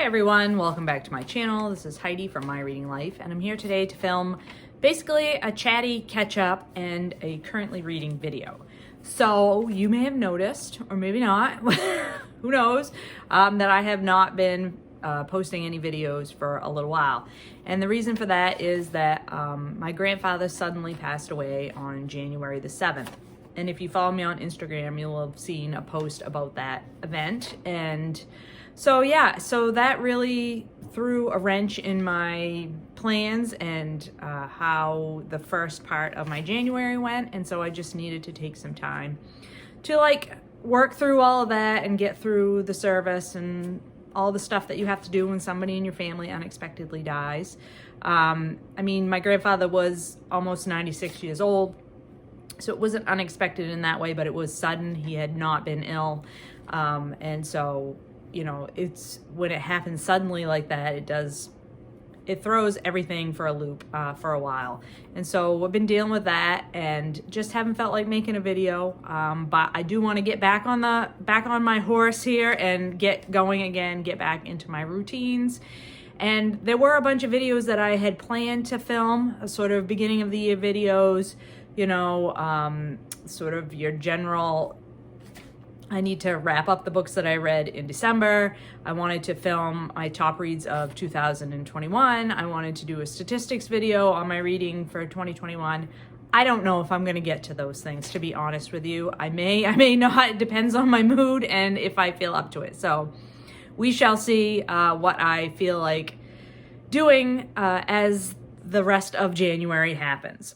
everyone, welcome back to my channel. This is Heidi from My Reading Life, and I'm here today to film basically a chatty catch-up and a currently reading video. So you may have noticed, or maybe not, who knows, that I have not been posting any videos for a little while. And the reason for that is that my grandfather suddenly passed away on January the 7th. And if you follow me on Instagram, you'll have seen a post about that event. And so that really threw a wrench in my plans and how the first part of my January went. And so I just needed to take some time to work through all of that and get through the service and all the stuff that you have to do when somebody in your family unexpectedly dies. I mean, my grandfather was almost 96 years old, so it wasn't unexpected in that way, but it was sudden. He had not been ill. And so, you know, it's when it happens suddenly like that, it throws everything for a loop for a while. And so I've been dealing with that and just haven't felt like making a video. But I do want to get back on my horse here and get going again, get back into my routines. And there were a bunch of videos that I had planned to film, sort of beginning of the year videos, you know, sort of your general, I need to wrap up the books that I read in December. I wanted to film my top reads of 2021. I wanted to do a statistics video on my reading for 2021. I don't know if I'm going to get to those things, to be honest with you. I may not. It depends on my mood and if I feel up to it. So we shall see what I feel like doing as the rest of January happens.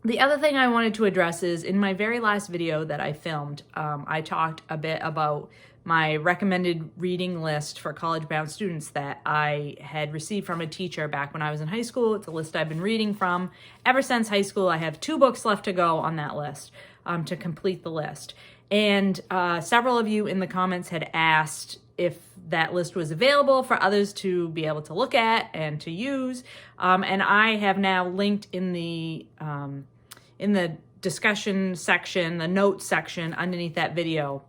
The other thing I wanted to address is in my very last video that I filmed, I talked a bit about my recommended reading list for college-bound students that I had received from a teacher back when I was in high school. It's a list I've been reading from ever since high school. I have 2 books left to go on that list to complete the list. And several of you in the comments had asked if that list was available for others to be able to look at and to use. And I have now linked in the discussion section, the notes section underneath that video,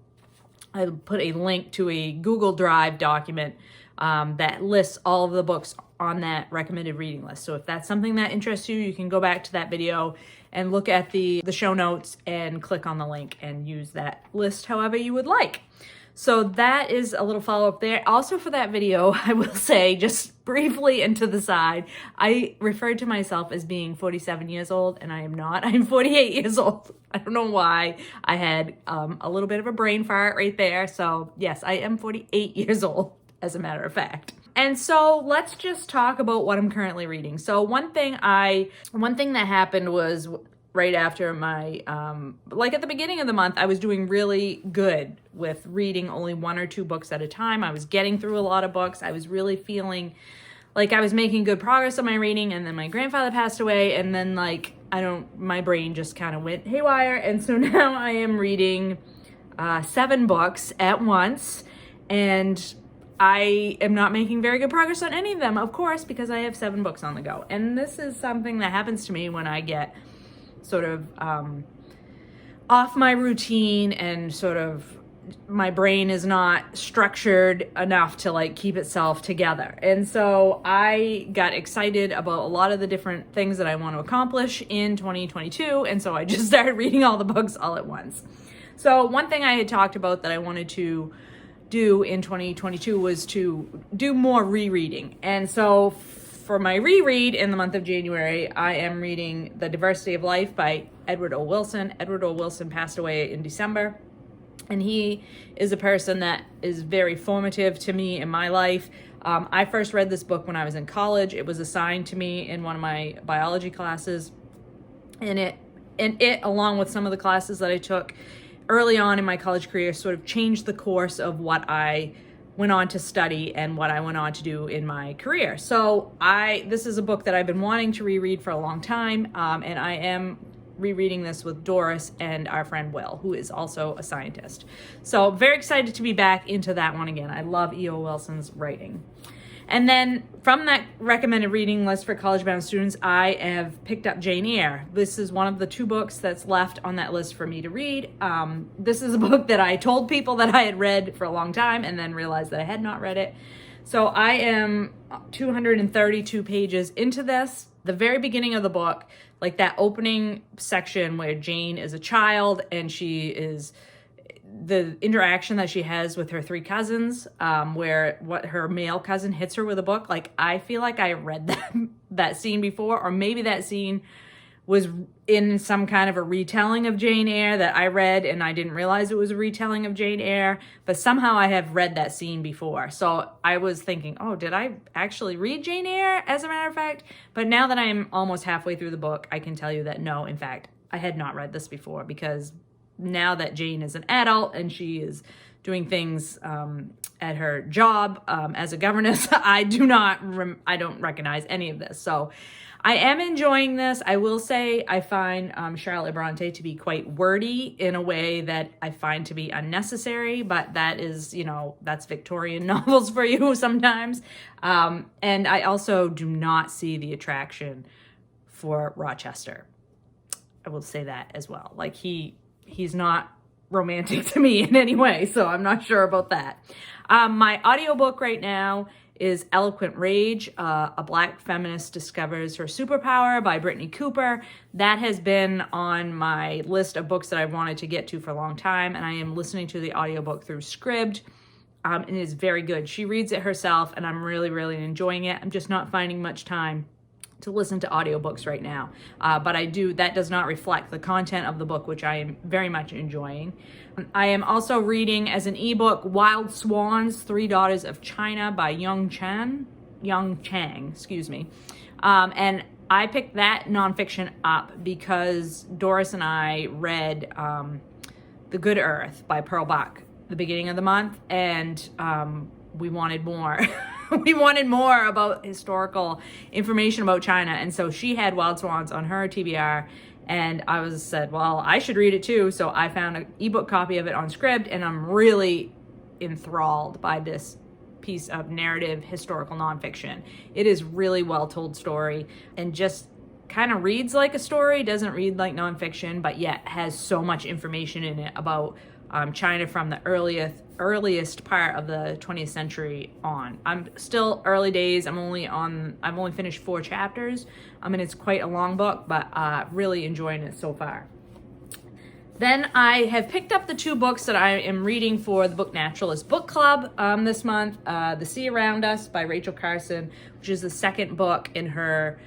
I put a link to a Google Drive document that lists all of the books on that recommended reading list. So if that's something that interests you, you can go back to that video and look at the show notes and click on the link and use that list however you would like. So that is a little follow-up there. Also for that video, I will say, just briefly and to the side, I referred to myself as being 47 years old, and I am not. I'm 48 years old. I don't know why. I had a little bit of a brain fart right there. So yes, I am 48 years old, as a matter of fact. And so let's just talk about what I'm currently reading. So one thing that happened was right after my, at the beginning of the month, I was doing really good with reading only 1 or 2 books at a time. I was getting through a lot of books. I was really feeling like I was making good progress on my reading, and then my grandfather passed away, and then my brain just kind of went haywire. And so now I am reading 7 books at once, and I am not making very good progress on any of them, of course, because I have 7 books on the go. And this is something that happens to me when I get sort of off my routine and sort of my brain is not structured enough to keep itself together. And so I got excited about a lot of the different things that I want to accomplish in 2022. And so I just started reading all the books all at once. So one thing I had talked about that I wanted to do in 2022 was to do more rereading. And so for my reread in the month of January, I am reading The Diversity of Life by Edward O. Wilson. Edward O. Wilson passed away in December, and he is a person that is very formative to me in my life. I first read this book when I was in college. It was assigned to me in one of my biology classes, and it, along with some of the classes that I took early on in my college career, sort of changed the course of what I went on to study and what I went on to do in my career. So this is a book that I've been wanting to reread for a long time, and I am rereading this with Doris and our friend Will, who is also a scientist. So very excited to be back into that one again. I love E.O. Wilson's writing. And then from that recommended reading list for college-bound students, I have picked up Jane Eyre. This is one of the 2 books that's left on that list for me to read. This is a book that I told people that I had read for a long time and then realized that I had not read it. So I am 232 pages into this. The very beginning of the book, like that opening section where Jane is a child and she is, the interaction that she has with her three cousins, where what her male cousin hits her with a book. Like, I feel like I read that scene before, or maybe that scene was in some kind of a retelling of Jane Eyre that I read and I didn't realize it was a retelling of Jane Eyre, but somehow I have read that scene before. So I was thinking, oh, did I actually read Jane Eyre, as a matter of fact? But now that I'm almost halfway through the book, I can tell you that no, in fact, I had not read this before, because now that Jane is an adult and she is doing things at her job as a governess, I don't recognize any of this. So I am enjoying this. I will say I find Charlotte Bronte to be quite wordy in a way that I find to be unnecessary, but that is, that's Victorian novels for you sometimes. And I also do not see the attraction for Rochester. I will say that as well. Like, he's not romantic to me in any way, so I'm not sure about that. My audiobook right now is Eloquent Rage, A Black Feminist Discovers Her Superpower by Brittany Cooper. That has been on my list of books that I've wanted to get to for a long time, and I am listening to the audiobook through Scribd, and it is very good. She reads it herself, and I'm really, really enjoying it. I'm just not finding much time to listen to audiobooks right now. But that does not reflect the content of the book, which I am very much enjoying. I am also reading as an ebook Wild Swans, Three Daughters of China by Jung Chang, and I picked that nonfiction up because Doris and I read The Good Earth by Pearl Buck the beginning of the month, and we wanted more. We wanted more about historical information about China, and so she had Wild Swans on her TBR, and I said, well, I should read it too. So I found an ebook copy of it on Scribd, and I'm really enthralled by this piece of narrative historical nonfiction. It is really well told story, and just kind of reads like a story, doesn't read like nonfiction, but yet has so much information in it about China from the earliest part of the 20th century on. I'm still early days. I've only finished 4 chapters. And it's quite a long book, but really enjoying it so far. Then I have picked up the 2 books that I am reading for the Book Naturalist Book Club this month. The Sea Around Us by Rachel Carson, which is the second book in her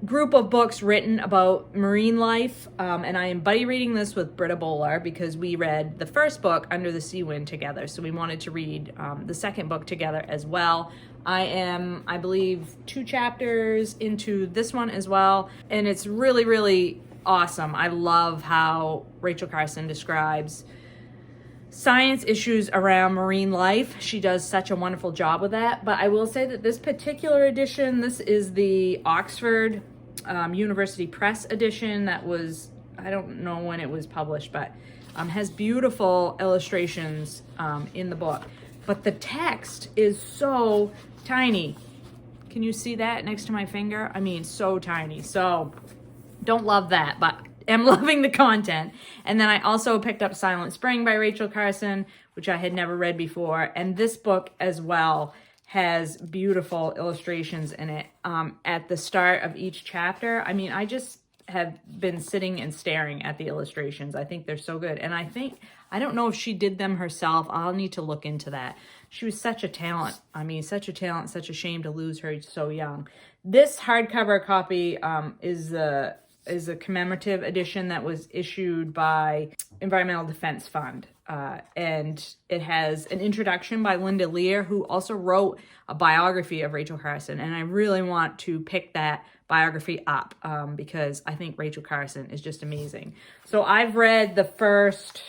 group of books written about marine life, and I am buddy reading this with Britta Bowler because we read the first book, Under the Sea Wind, together, so we wanted to read the second book together as well. I am, I believe, 2 chapters into this one as well, and it's really, really awesome. I love how Rachel Carson describes science issues around marine life. She does such a wonderful job with that. But I will say that this particular edition, this is the Oxford University Press edition that was, I don't know when it was published, but has beautiful illustrations in the book. But the text is so tiny. Can you see that next to my finger? I mean, so tiny. So don't love that, but am loving the content. And then I also picked up Silent Spring by Rachel Carson, which I had never read before. And this book as well has beautiful illustrations in it. At the start of each chapter, I mean, I just have been sitting and staring at the illustrations. I think they're so good. And I don't know if she did them herself. I'll need to look into that. She was such a talent. I mean, such a talent, such a shame to lose her so young. This hardcover copy is a commemorative edition that was issued by Environmental Defense Fund. And it has an introduction by Linda Lear, who also wrote a biography of Rachel Carson. And I really want to pick that biography up because I think Rachel Carson is just amazing. So I've read the first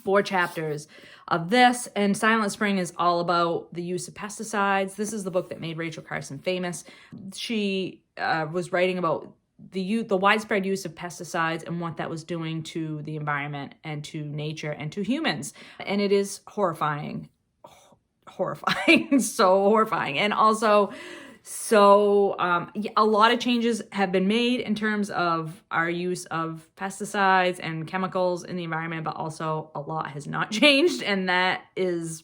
4 chapters of this, and Silent Spring is all about the use of pesticides. This is the book that made Rachel Carson famous. She was writing about the widespread use of pesticides and what that was doing to the environment and to nature and to humans. And it is horrifying, so horrifying. And also, a lot of changes have been made in terms of our use of pesticides and chemicals in the environment, but also a lot has not changed. And that is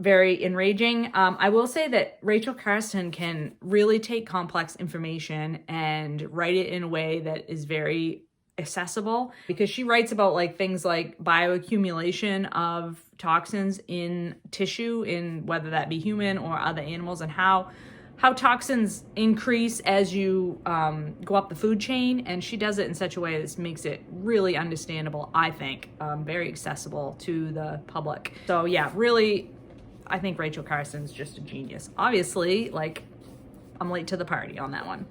very enraging. I will say that Rachel Carson can really take complex information and write it in a way that is very accessible, because she writes about like things like bioaccumulation of toxins in tissue, in whether that be human or other animals, and how toxins increase as you go up the food chain. And she does it in such a way that makes it really understandable, I think, very accessible to the public. So yeah, really, I think Rachel Carson's just a genius. Obviously, like, I'm late to the party on that one.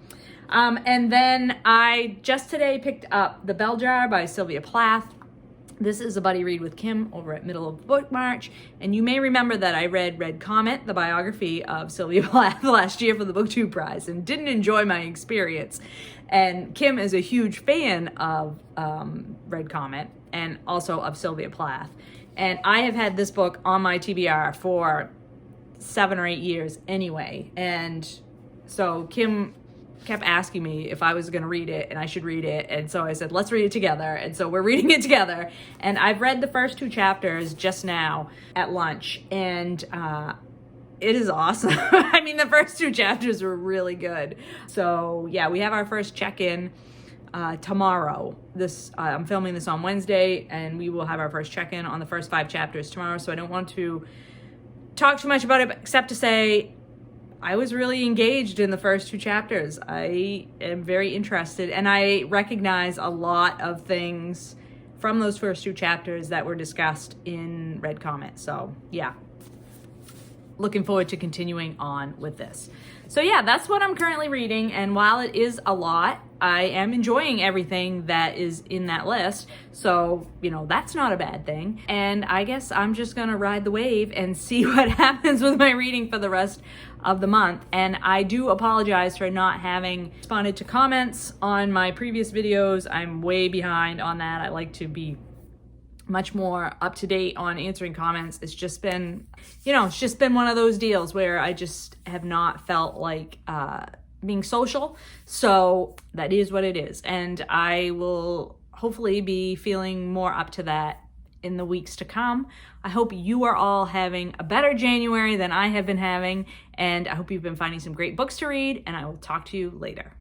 And then I just today picked up The Bell Jar by Sylvia Plath. This is a buddy read with Kim over at Middle of Book March. And you may remember that I read Red Comet, the biography of Sylvia Plath, last year for the BookTube Prize, and didn't enjoy my experience. And Kim is a huge fan of Red Comet and also of Sylvia Plath. And I have had this book on my TBR for 7 or 8 years anyway. And so Kim kept asking me if I was going to read it and I should read it. And so I said, let's read it together. And so we're reading it together. And I've read the first 2 chapters just now at lunch. And it is awesome. I mean, the first 2 chapters were really good. So yeah, we have our first check-in tomorrow. I'm filming this on Wednesday, and we will have our first check-in on the first 5 chapters tomorrow. So I don't want to talk too much about it, except to say I was really engaged in the first 2 chapters. I am very interested, and I recognize a lot of things from those first 2 chapters that were discussed in Red Comet. So yeah, looking forward to continuing on with this. So yeah, that's what I'm currently reading, and while it is a lot, I am enjoying everything that is in that list. So, you know, that's not a bad thing. And I guess I'm just gonna ride the wave and see what happens with my reading for the rest of the month. And I do apologize for not having responded to comments on my previous videos. I'm way behind on that. I like to be much more up to date on answering comments. It's just been, you know, it's just been one of those deals where I just have not felt like being social. So that is what it is. And I will hopefully be feeling more up to that in the weeks to come. I hope you are all having a better January than I have been having. And I hope you've been finding some great books to read, and I will talk to you later.